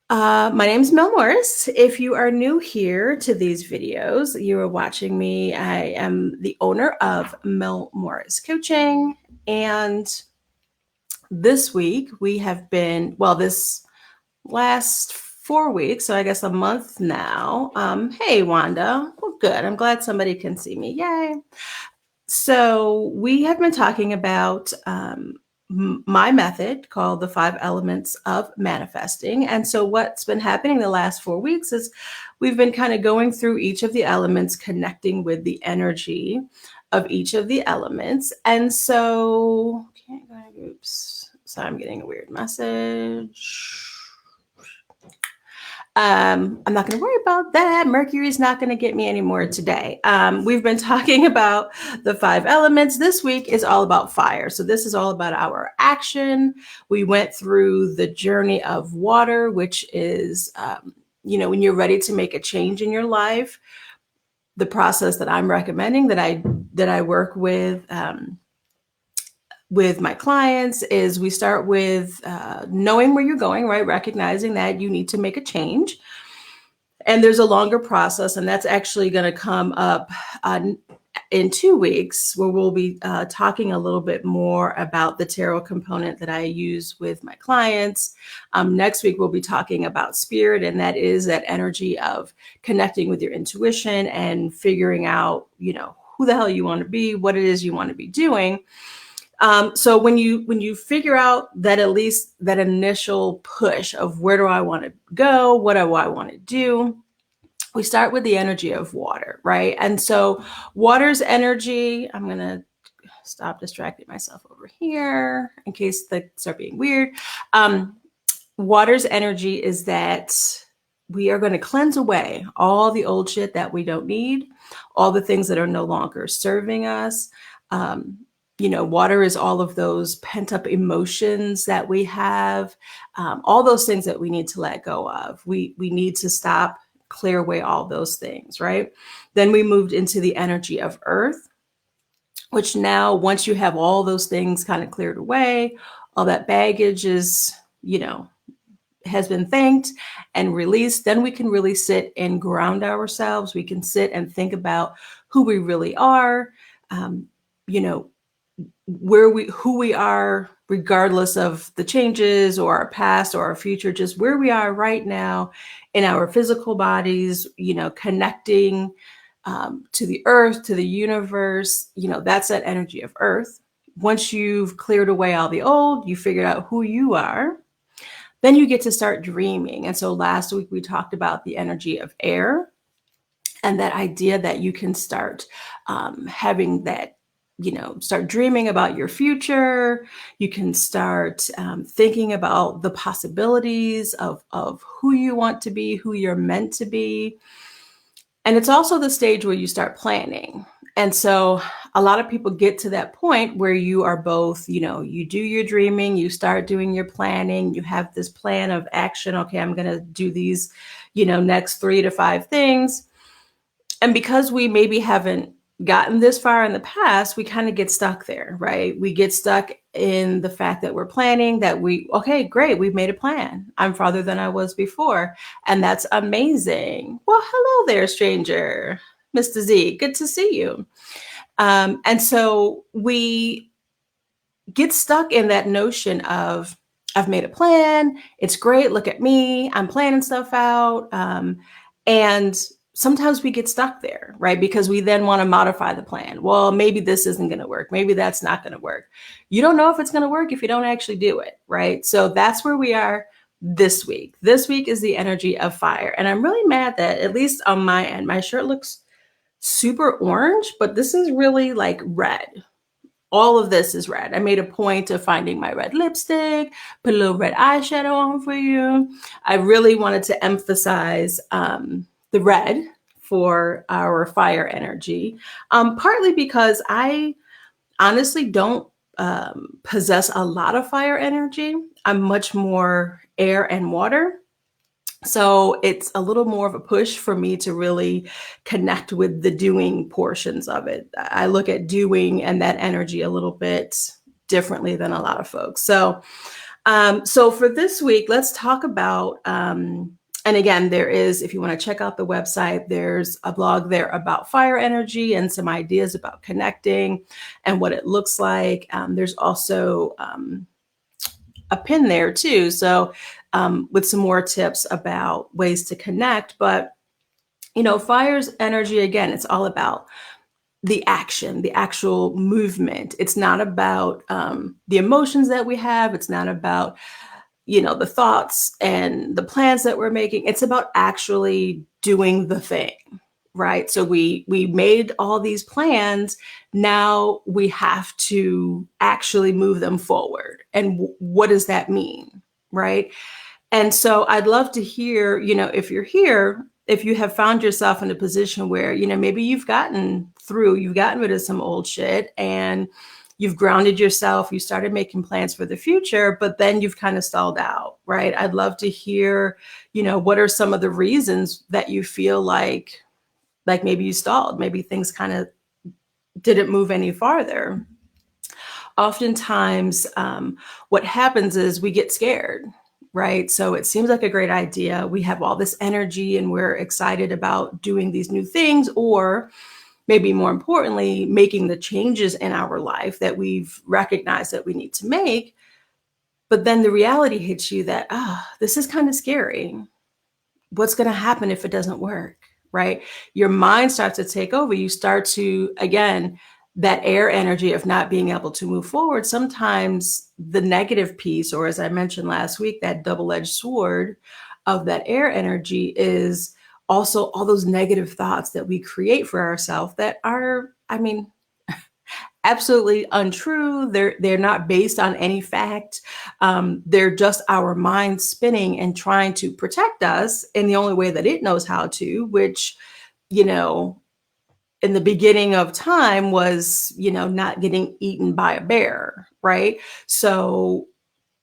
My name's Mel Morris. If you are new here to these videos, you are watching me. I am the owner of Mel Morris Coaching. And this week we have been, well, this last 4 weeks, so I guess a month now. Hey, Wanda. Well, good. I'm glad somebody can see me. Yay. So we have been talking about my method called the 5 elements of manifesting. And so what's been happening the last 4 weeks is we've been kind of going through each of the elements, connecting with the energy of each of the elements. And so, oops, so I'm getting a weird message. I'm not going to worry about that. Mercury's not going to get me anymore today. We've been talking about the 5 elements. This week is all about fire. So this is all about our action. We went through the journey of water, which is, when you're ready to make a change in your life, the process that I'm recommending that I work with my clients is we start with knowing where you're going, right? Recognizing that you need to make a change. And there's a longer process, and that's actually going to come up in 2 weeks, where we'll be talking a little bit more about the tarot component that I use with my clients. Next week, we'll be talking about spirit, and that is that energy of connecting with your intuition and figuring out, who the hell you want to be, what it is you want to be doing. So when you figure out that, at least that initial push of where do I want to go, what do I want to do, we start with the energy of water, right? And so water's energy, I'm going to stop distracting myself over here in case they start being weird. Water's energy is that we are going to cleanse away all the old shit that we don't need, all the things that are no longer serving us. Water is all of those pent up emotions that we have, all those things that we need to let go of. We need to stop, clear away all those things, right? Then we moved into the energy of earth, which now, once you have all those things kind of cleared away, all that baggage is, has been thanked and released, then we can really sit and ground ourselves. We can sit and think about who we really are, who we are, regardless of the changes or our past or our future, just where we are right now in our physical bodies, connecting to the earth, to the universe, that's that energy of earth. Once you've cleared away all the old, you figured out who you are, then you get to start dreaming. And so last week we talked about the energy of air and that idea that you can start having that, start dreaming about your future. You can start thinking about the possibilities of who you want to be, who you're meant to be. And it's also the stage where you start planning. And so a lot of people get to that point where you are both, you do your dreaming, you start doing your planning, you have this plan of action. Okay, I'm going to do these, next 3 to 5 things. And because we maybe haven't gotten this far in the past, we kind of get stuck there, right? We get stuck in the fact that we're planning, that okay, great, we've made a plan. I'm farther than I was before. And that's amazing. Well, hello there, stranger. Mr. Z, good to see you. And so we get stuck in that notion of, I've made a plan. It's great. Look at me. I'm planning stuff out. And sometimes we get stuck there, right? Because we then want to modify the plan. Well, maybe this isn't going to work. Maybe that's not going to work. You don't know if it's going to work if you don't actually do it, right? So that's where we are this week. This week is the energy of fire. And I'm really mad that, at least on my end, my shirt looks super orange, but this is really like red. All of this is red. I made a point of finding my red lipstick, put a little red eyeshadow on for you. I really wanted to emphasize the red for our fire energy, partly because I honestly don't possess a lot of fire energy. I'm much more air and water. So it's a little more of a push for me to really connect with the doing portions of it. I look at doing and that energy a little bit differently than a lot of folks. So So for this week, let's talk about, and again, there is, if you want to check out the website, there's a blog there about fire energy and some ideas about connecting and what it looks like. There's also a pin there too. So with some more tips about ways to connect. But, fire's energy, again, it's all about the action, the actual movement. It's not about the emotions that we have. It's not about, the thoughts and the plans that we're making. It's about actually doing the thing, right? So we made all these plans. Now we have to actually move them forward. And what does that mean, right? And so I'd love to hear, if you're here, if you have found yourself in a position where, maybe you've gotten rid of some old shit and you've grounded yourself, you started making plans for the future, but then you've kind of stalled out, right? I'd love to hear, what are some of the reasons that you feel like maybe you stalled, maybe things kind of didn't move any farther. Oftentimes, what happens is we get scared, right? So it seems like a great idea. We have all this energy and we're excited about doing these new things, or maybe more importantly, making the changes in our life that we've recognized that we need to make. But then the reality hits you that, this is kind of scary. What's going to happen if it doesn't work, right? Your mind starts to take over. You start to, again, that air energy of not being able to move forward. Sometimes the negative piece, or as I mentioned last week, that double-edged sword of that air energy is also all those negative thoughts that we create for ourselves that are, absolutely untrue. They're not based on any fact. They're just our mind spinning and trying to protect us in the only way that it knows how to, which, in the beginning of time was, not getting eaten by a bear, right? So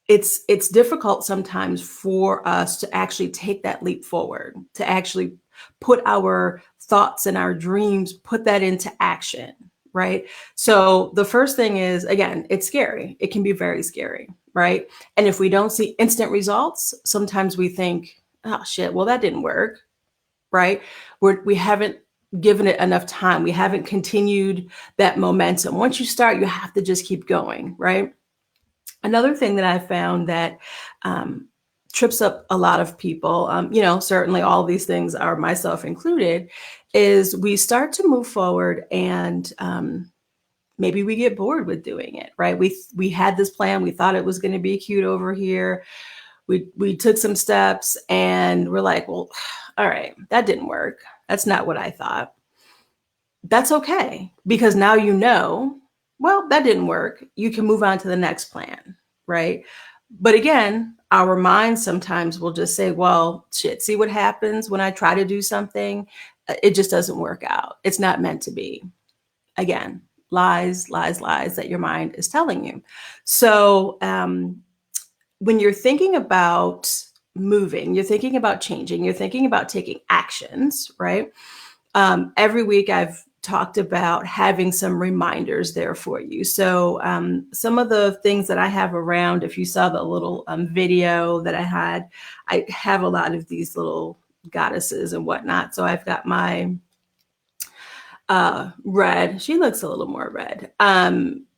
it's difficult sometimes for us to actually take that leap forward, to actually put our thoughts and our dreams, put that into action, right? So the first thing is, again, it's scary. It can be very scary, right? And if we don't see instant results, sometimes we think, oh shit, well, that didn't work, right? We haven't given it enough time. We haven't continued that momentum. Once you start, you have to just keep going, right? Another thing that I found that trips up a lot of people, certainly all these things are myself included, is we start to move forward and maybe we get bored with doing it, right? We had this plan. We thought it was going to be cute over here. We took some steps and we're like, well, all right, that didn't work. That's not what I thought. That's okay, because now well, that didn't work. You can move on to the next plan, right? But again, our minds sometimes will just say, well, shit, see what happens when I try to do something? It just doesn't work out. It's not meant to be. Again, lies, lies, lies that your mind is telling you. So when you're thinking about moving, you're thinking about changing, you're thinking about taking actions, right? Every week I've talked about having some reminders there for you. So some of the things that I have around, if you saw the little video that I have a lot of these little goddesses and whatnot. So I've got my red. She looks a little more red.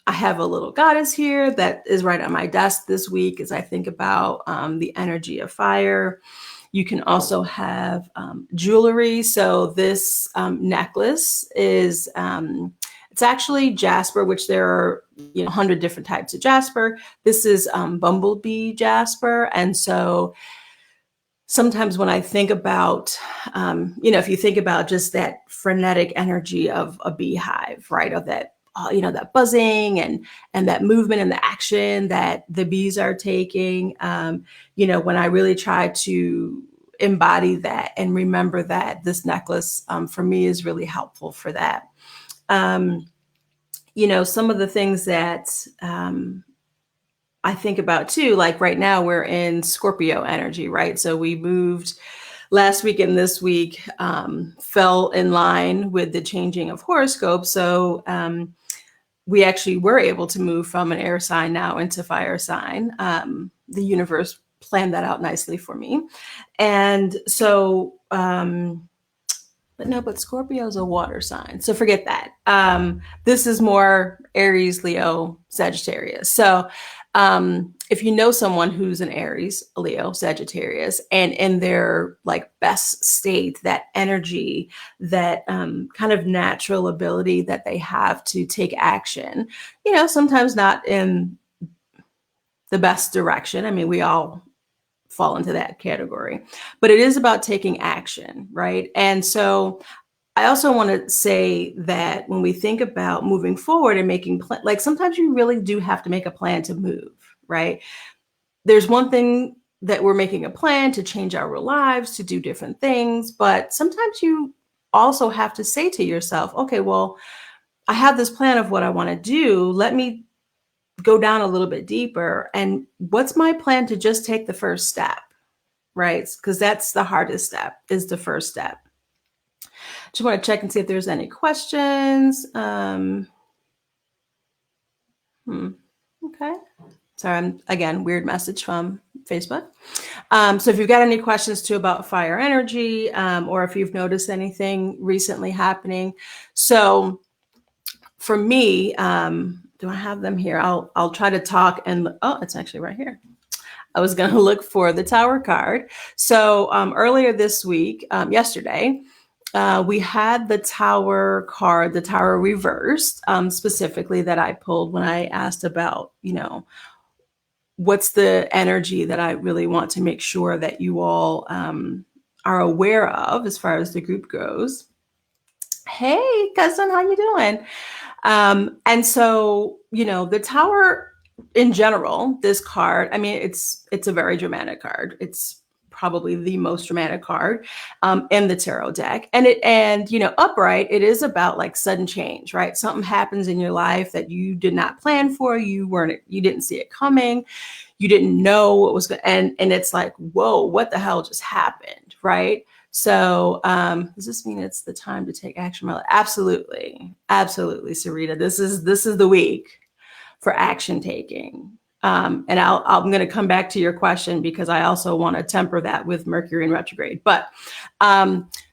I have a little goddess here that is right on my desk this week as I think about the energy of fire. You can also have jewelry. So this necklace is, it's actually jasper, which there are 100 different types of jasper. This is bumblebee jasper. And so sometimes when I think about, if you think about just that frenetic energy of a beehive, right, of that, that buzzing and that movement and the action that the bees are taking, when I really try to embody that and remember that, this necklace for me is really helpful for that. Some of the things that I think about too, like right now we're in Scorpio energy, right? So we moved last week and this week fell in line with the changing of horoscopes. So we actually were able to move from an air sign now into fire sign. The universe planned that out nicely for me. And so, but no, but Scorpio is a water sign. So forget that. This is more Aries, Leo, Sagittarius. So if you know someone who's an Aries, Leo, Sagittarius, and in their like best state, that energy, that kind of natural ability that they have to take action, sometimes not in the best direction. I mean, we all fall into that category, but it is about taking action, right? And so I also want to say that when we think about moving forward and making like sometimes you really do have to make a plan to move, right? There's one thing that we're making a plan to change our lives, to do different things, but sometimes you also have to say to yourself, okay, well, I have this plan of what I want to do. Let me go down a little bit deeper. And what's my plan to just take the first step, right? Because that's the hardest step, is the first step. Just want to check and see if there's any questions. Okay. Sorry, again, weird message from Facebook. So if you've got any questions too about fire energy, or if you've noticed anything recently happening. So for me, do I have them here? I'll try to talk and, oh, it's actually right here. I was going to look for the Tower card. So earlier this week, yesterday, we had the Tower card, the Tower reversed, specifically that I pulled when I asked about, what's the energy that I really want to make sure that you all are aware of as far as the group goes. Hey, cousin, how you doing? And so, the Tower in general, this card, I mean, it's a very dramatic card. It's probably the most dramatic card in the tarot deck. And upright, it is about like sudden change, right? Something happens in your life that you did not plan for. You didn't see it coming. You didn't know what was going, and it's like, whoa, what the hell just happened, right? So does this mean it's the time to take action? Absolutely. Absolutely, Sarita. This is the week for action taking. And I'm going to come back to your question because I also want to temper that with Mercury in retrograde. But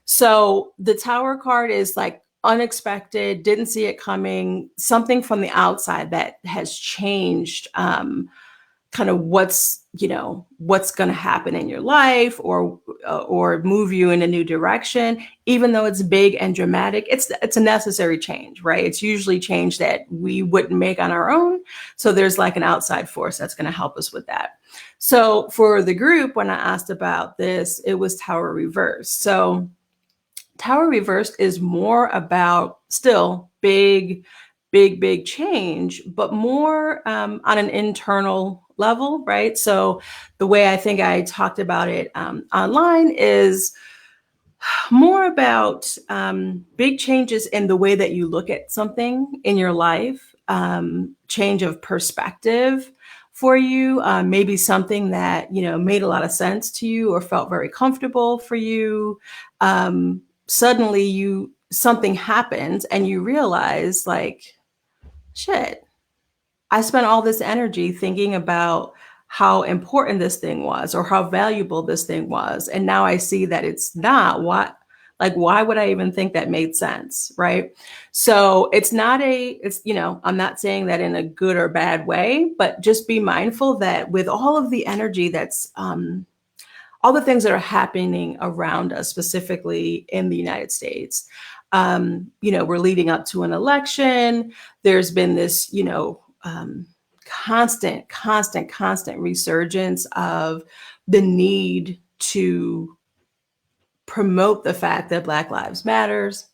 so the Tower card is like unexpected, didn't see it coming, something from the outside that has changed kind of what's going to happen in your life or move you in a new direction. Even though it's big and dramatic, it's a necessary change, right? It's usually change that we wouldn't make on our own. So there's like an outside force that's going to help us with that. So for the group, when I asked about this, it was Tower reversed. So Tower reversed is more about still big change, but more on an internal level, right? So the way I think I talked about it online is more about big changes in the way that you look at something in your life, change of perspective for you, maybe something that, made a lot of sense to you or felt very comfortable for you. Suddenly something happens and you realize like, shit, I spent all this energy thinking about how important this thing was or how valuable this thing was. And now I see that it's not. Why would I even think that made sense? Right. So I'm not saying that in a good or bad way, but just be mindful that with all of the energy that's, all the things that are happening around us, specifically in the United States, we're leading up to an election. There's been this, constant resurgence of the need to promote the fact that Black Lives Matters.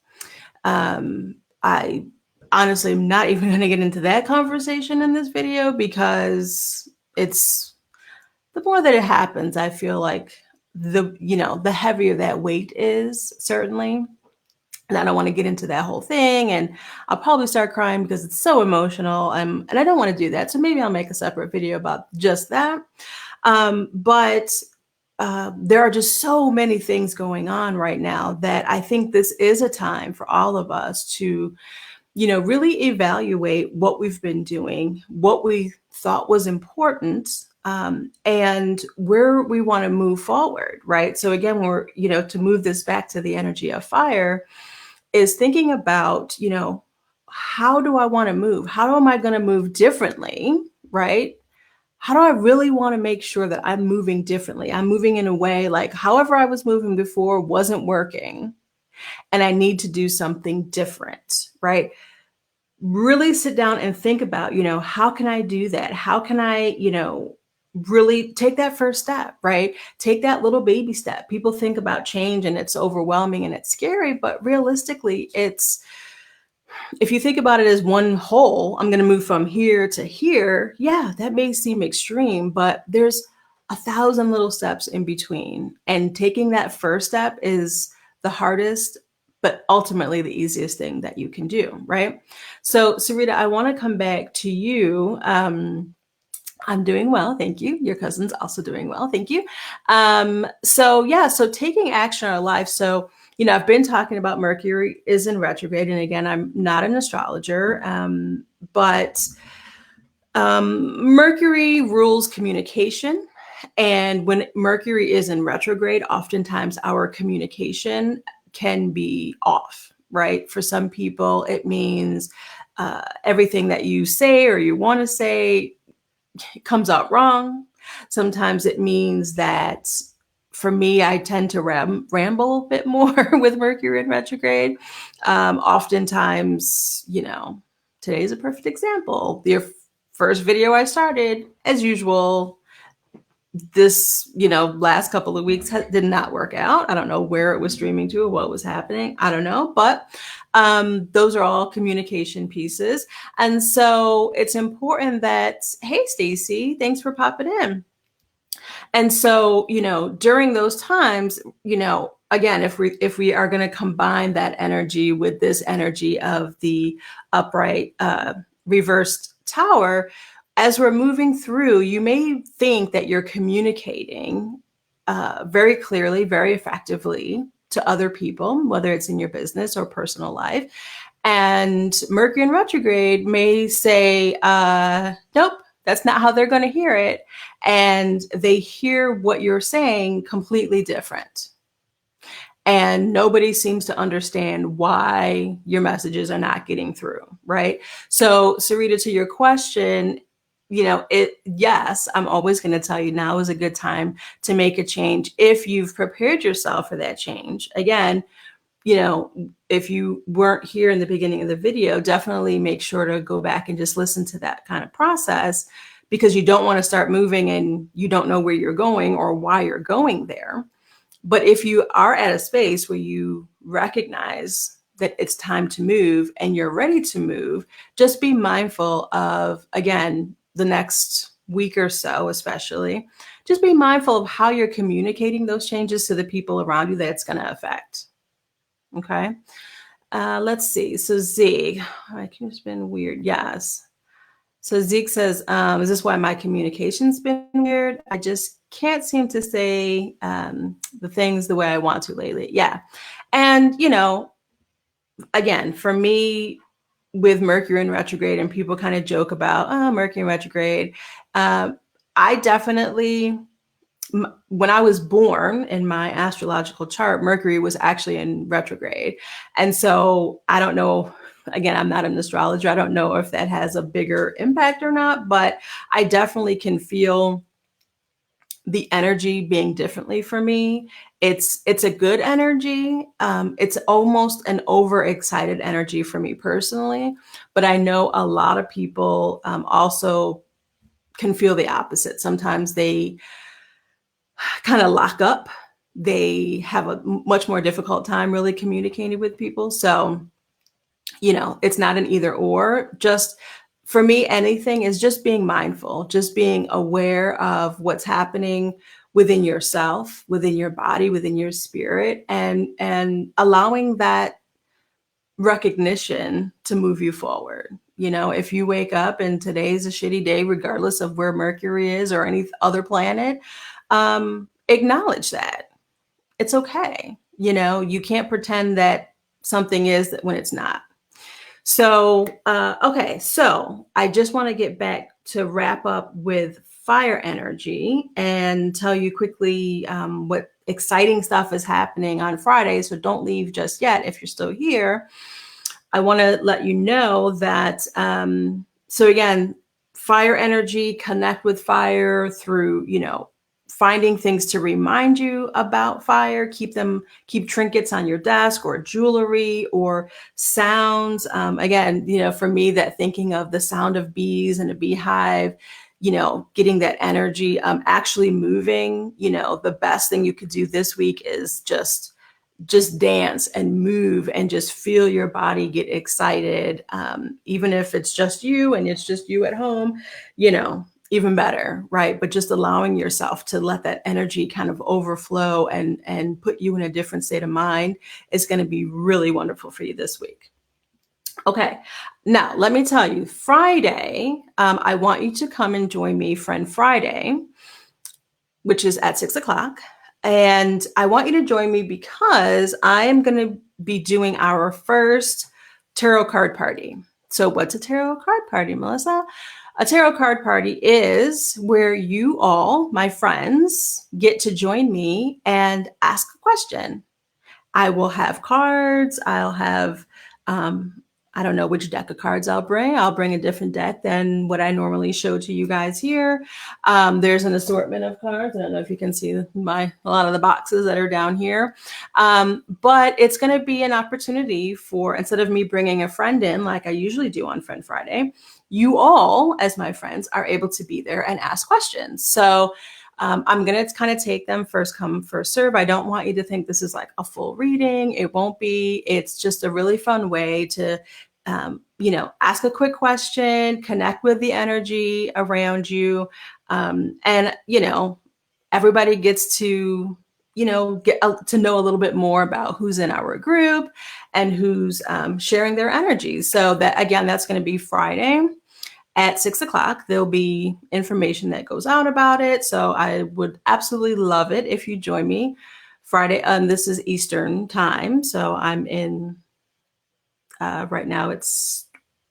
I honestly am not even going to get into that conversation in this video because the more that it happens, I feel like the heavier that weight is, certainly. And I don't want to get into that whole thing. And I'll probably start crying because it's so emotional. And I don't want to do that. So maybe I'll make a separate video about just that. But there are just so many things going on right now that I think this is a time for all of us to really evaluate what we've been doing, what we thought was important, and where we want to move forward, right? So again, to move this back to the energy of fire, is thinking about, how do I want to move? How am I going to move differently, right? How do I really want to make sure that I'm moving differently? I'm moving in a way like however I was moving before wasn't working, and I need to do something different, right? Really sit down and think about, how can I do that? How can I, really take that first step, right? Take that little baby step. People think about change and it's overwhelming and it's scary, but realistically, if you think about it as one whole, I'm going to move from here to here. Yeah, that may seem extreme, but there's 1,000 little steps in between. And taking that first step is the hardest, but ultimately the easiest thing that you can do, right? So, Sarita, I want to come back to you. I'm doing well, thank you. Your cousin's also doing well, thank you. So taking action in our life. So, I've been talking about Mercury is in retrograde, and again, I'm not an astrologer, but Mercury rules communication. And when Mercury is in retrograde, oftentimes our communication can be off, right? For some people, it means everything that you say or you want to say comes out wrong. Sometimes it means that, for me, I tend to ramble a bit more with Mercury in retrograde. Oftentimes, today's a perfect example. The first video I started, as usual, this, last couple of weeks did not work out. I don't know where it was streaming to or what was happening. I don't know, but those are all communication pieces. And so it's important that, hey, Stacy, thanks for popping in. And so, during those times, again, if we are going to combine that energy with this energy of the upright reversed tower, as we're moving through, you may think that you're communicating very clearly, very effectively to other people, whether it's in your business or personal life. And Mercury in retrograde may say, nope, that's not how they're going to hear it. And they hear what you're saying completely different. And nobody seems to understand why your messages are not getting through, right? So, Sarita, to your question, yes, I'm always going to tell you now is a good time to make a change if you've prepared yourself for that change. Again, if you weren't here in the beginning of the video, definitely make sure to go back and just listen to that kind of process, because you don't want to start moving and you don't know where you're going or why you're going there. But if you are at a space where you recognize that it's time to move and you're ready to move, just be mindful of, again, the next week or so, especially, just be mindful of how you're communicating those changes to the people around you that it's going to affect. Okay. Let's see. So Zeke, it's been weird. Yes. So Zeke says, is this why my communication's been weird? I just can't seem to say the things the way I want to lately. Yeah. And, again, for me, with Mercury in retrograde, and people kind of joke about, Mercury in retrograde. I definitely, when I was born in my astrological chart, Mercury was actually in retrograde. And so I don't know, again, I'm not an astrologer. I don't know if that has a bigger impact or not, but I definitely can feel the energy being differently for me. It's a good energy. It's almost an overexcited energy for me personally, but I know a lot of people also can feel the opposite. Sometimes they kind of lock up. They have a much more difficult time really communicating with people. So, it's not an either or. Just for me, anything is just being mindful, just being aware of what's happening within yourself, within your body, within your spirit, and allowing that recognition to move you forward. If you wake up and today's a shitty day, regardless of where Mercury is or any other planet, acknowledge that. It's okay. You can't pretend that something is that when it's not. Okay, so I just want to get back to wrap up with fire energy and tell you quickly what exciting stuff is happening on Friday. So don't leave just yet if you're still here. I want to let you know that, so again, fire energy, connect with fire through, finding things to remind you about fire, keep trinkets on your desk or jewelry or sounds. Again, for me, that thinking of the sound of bees and a beehive, getting that energy, actually moving, the best thing you could do this week is just dance and move and just feel your body get excited. Even if it's just you and it's just you at home, even better, right? But just allowing yourself to let that energy kind of overflow and put you in a different state of mind is going to be really wonderful for you this week. Okay, now let me tell you, Friday, I want you to come and join me, Friend Friday, which is at 6 o'clock. And I want you to join me because I am going to be doing our first tarot card party. So, what's a tarot card party, Melissa? A tarot card party is where you all, my friends, get to join me and ask a question. I will have cards. I'll have, I don't know which deck of cards I'll bring. I'll bring a different deck than what I normally show to you guys here. There's an assortment of cards. I don't know if you can see a lot of the boxes that are down here. But it's going to be an opportunity for, instead of me bringing a friend in like I usually do on Friend Friday, you all, as my friends, are able to be there and ask questions. So I'm going to kind of take them first come, first serve. I don't want you to think this is like a full reading. It won't be. It's just a really fun way to, ask a quick question, connect with the energy around you. And everybody gets to, get to know a little bit more about who's in our group and who's sharing their energy. So that, again, that's going to be Friday. At 6 o'clock, there'll be information that goes out about it. So I would absolutely love it if you join me Friday. This is Eastern time. So I'm in, right now it's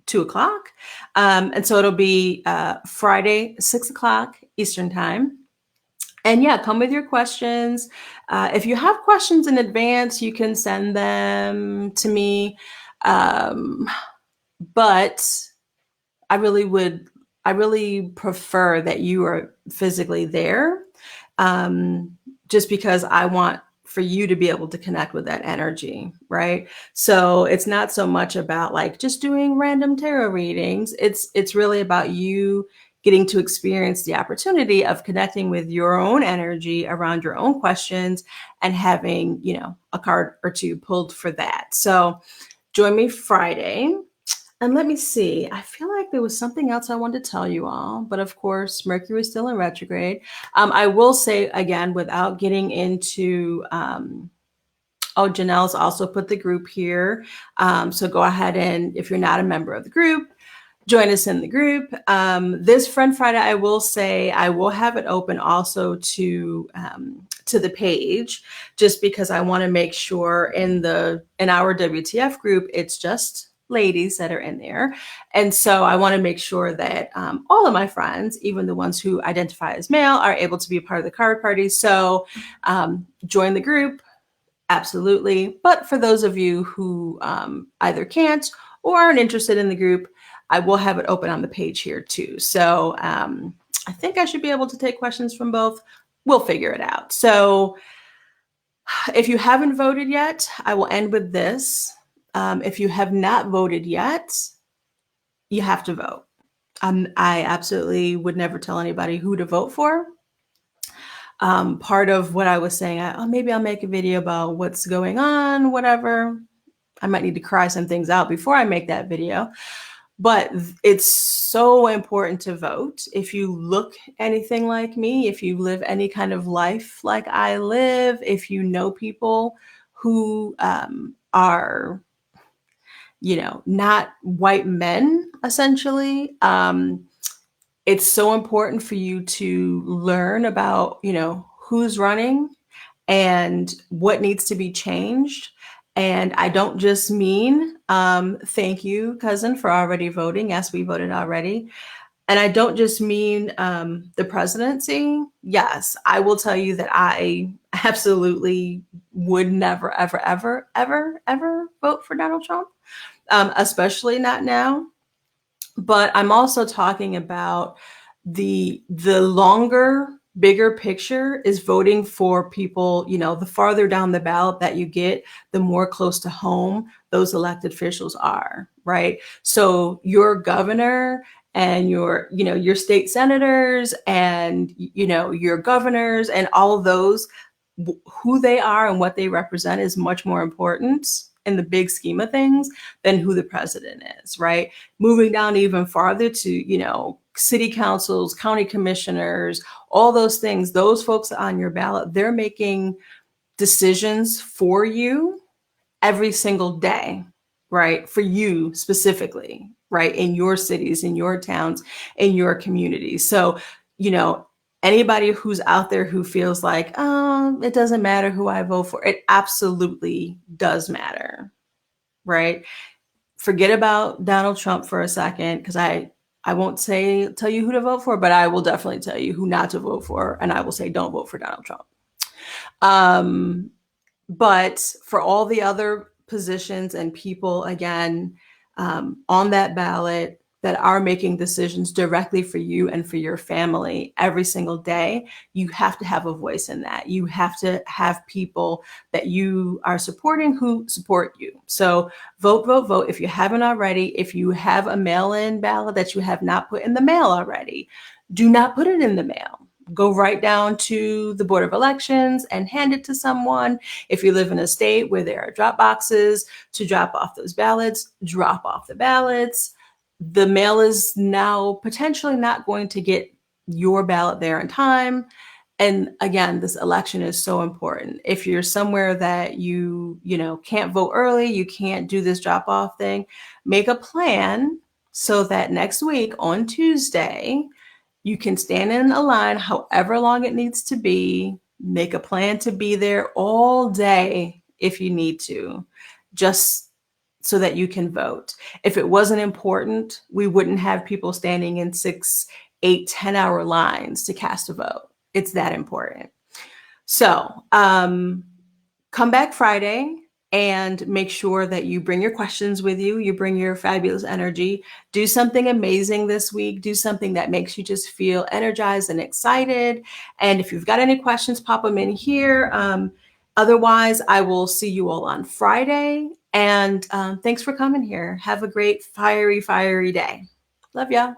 2 o'clock. And so it'll be Friday, 6 o'clock Eastern time. And yeah, come with your questions. If you have questions in advance, you can send them to me. But I really prefer that you are physically there, just because I want for you to be able to connect with that energy, right? So it's not so much about like just doing random tarot readings. It's really about you getting to experience the opportunity of connecting with your own energy around your own questions and having, a card or two pulled for that. So join me Friday. And let me see, I feel like there was something else I wanted to tell you all, but of course, Mercury is still in retrograde. I will say again, without getting into, Janelle's also put the group here. So go ahead and, if you're not a member of the group, join us in the group. This Friend Friday, I will say, I will have it open also to the page, just because I want to make sure in our WTF group, it's just ladies that are in there. And so I want to make sure that all of my friends, even the ones who identify as male, are able to be a part of the card party. So join the group, absolutely. But for those of you who either can't or aren't interested in the group, I will have it open on the page here too. So I think I should be able to take questions from both. We'll figure it out. So if you haven't voted yet, I will end with this. If you have not voted yet, you have to vote. I absolutely would never tell anybody who to vote for. Part of what I was saying, maybe I'll make a video about what's going on, whatever. I might need to cry some things out before I make that video. But it's so important to vote. If you look anything like me, if you live any kind of life like I live, if you know people who are, not white men, essentially, it's so important for you to learn about, who's running and what needs to be changed. And I don't just mean, thank you, cousin, for already voting. Yes, we voted already. And I don't just mean the presidency. Yes, I will tell you that I absolutely would never, ever, ever, ever, ever vote for Donald Trump, especially not now. But I'm also talking about the longer, bigger picture is voting for people, the farther down the ballot that you get, the more close to home those elected officials are, right? So your governor and your state senators and your governors and all of those, who they are and what they represent is much more important in the big scheme of things than who the president is, right? Moving down even farther to, city councils, county commissioners, all those things, those folks on your ballot, they're making decisions for you every single day, right? For you specifically, right? In your cities, in your towns, in your communities. So, you know, anybody who's out there who feels like, oh, it doesn't matter who I vote for, it absolutely does matter, right? Forget about Donald Trump for a second, because I won't tell you who to vote for, but I will definitely tell you who not to vote for, and I will say don't vote for Donald Trump. Um, but for all the other positions and people, again, on that ballot that are making decisions directly for you and for your family every single day, you have to have a voice in that. You have to have people that you are supporting who support you. So vote, vote, vote. If you haven't already, if you have a mail-in ballot that you have not put in the mail already, do not put it in the mail. Go right down to the Board of Elections and hand it to someone. If you live in a state where there are drop boxes to drop off those ballots, drop off the ballots. The mail is now potentially not going to get your ballot there in time. And again, this election is so important. If you're somewhere that you can't vote early, you can't do this drop off thing, make a plan so that next week on Tuesday, you can stand in a line however long it needs to be, make a plan to be there all day if you need to, just so that you can vote. If it wasn't important, we wouldn't have people standing in 6, 8, 10-hour lines to cast a vote. It's that important. So come back Friday and make sure that you bring your questions with you. You bring your fabulous energy. Do something amazing this week. Do something that makes you just feel energized and excited. And if you've got any questions, pop them in here. Otherwise, I will see you all on Friday. And thanks for coming here. Have a great fiery, fiery day. Love ya.